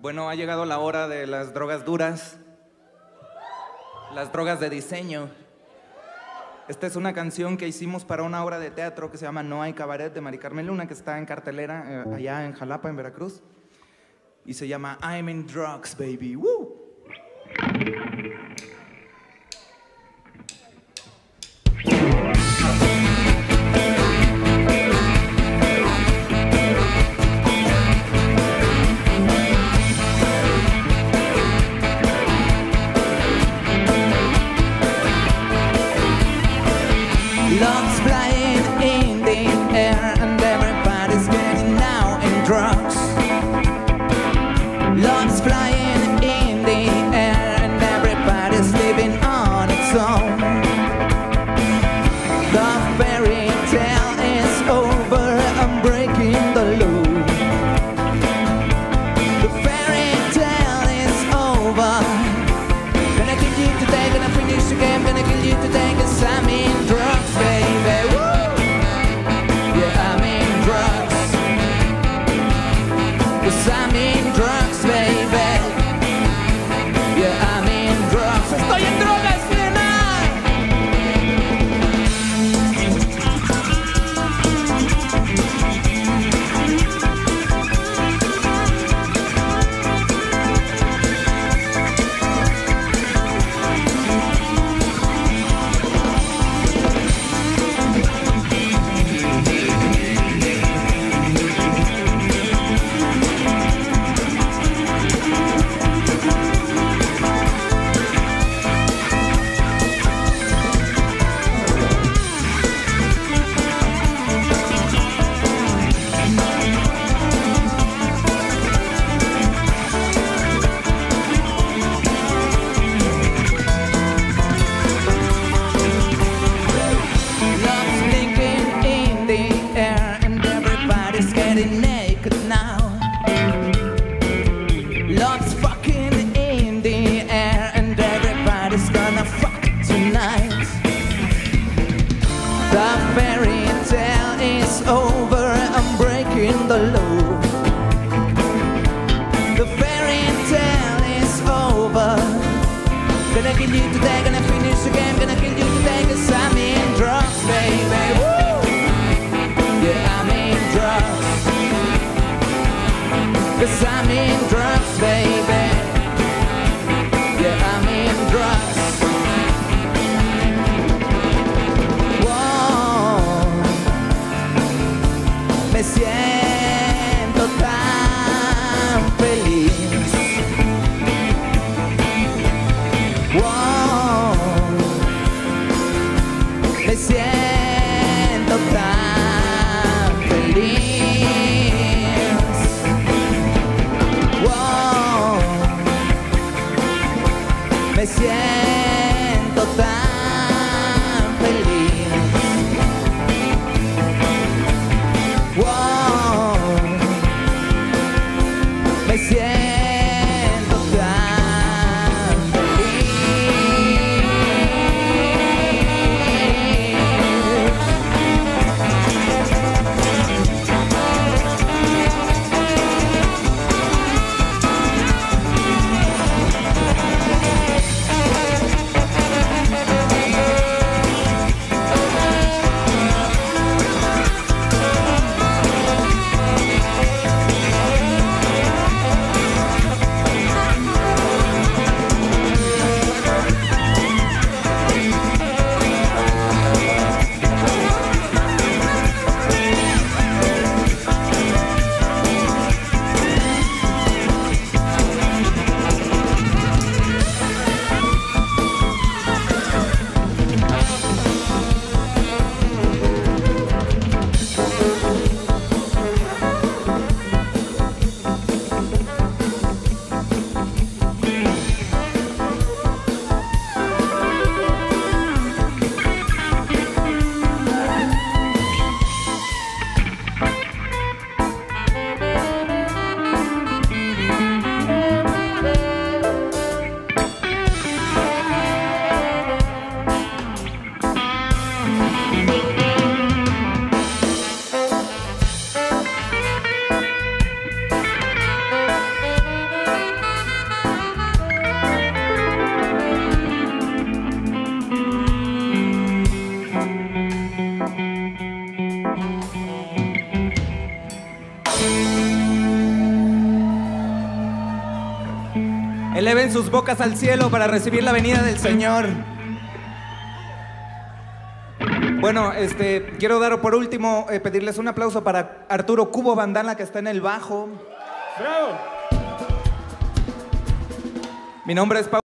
Bueno, ha llegado la hora de las drogas duras, las drogas de diseño. Esta es una canción que hicimos para una obra de teatro que se llama No hay cabaret de Mari Carmen Luna, que está en cartelera allá en Jalapa, en Veracruz. Y se llama I'm in drugs, baby. ¡Woo! Love's flying in the air and everybody's getting now in drugs. Love's flying in the air and everybody's living on its own. The fairy tale is over, I'm breaking the law. The fairy tale is over. Gonna kill you today, gonna finish the game, gonna kill you today, 'cause I'm in drugs, baby. Woo! Yeah, I'm in drugs. 'Cause I'm in drugs, baby. Yeah, I'm in drugs. Estoy en drogas, nena. Love's blinking in the air and everybody's getting naked now. Love's fucking in the air and everybody's gonna fuck tonight. The fairy tale is over, I'm breaking the law. The fairy tale is over. Gonna kill you today, gonna finish the game, gonna kill you today, 'cause I'm in drugs, baby. Woo! Yeah, I'm in drugs. 'Cause I'm in drugs, baby. Yeah, I'm in drugs. Wow. Me siento tan feliz. Wow. Me siento tan feliz. Wow. Me siento tan feliz. Wow. Me siento tan feliz. Eleven sus bocas al cielo para recibir la venida del Señor. Bueno, quiero dar por último, pedirles un aplauso para Arturo Cubo Bandala, que está en el bajo. ¡Bravo! Mi nombre es Paulo.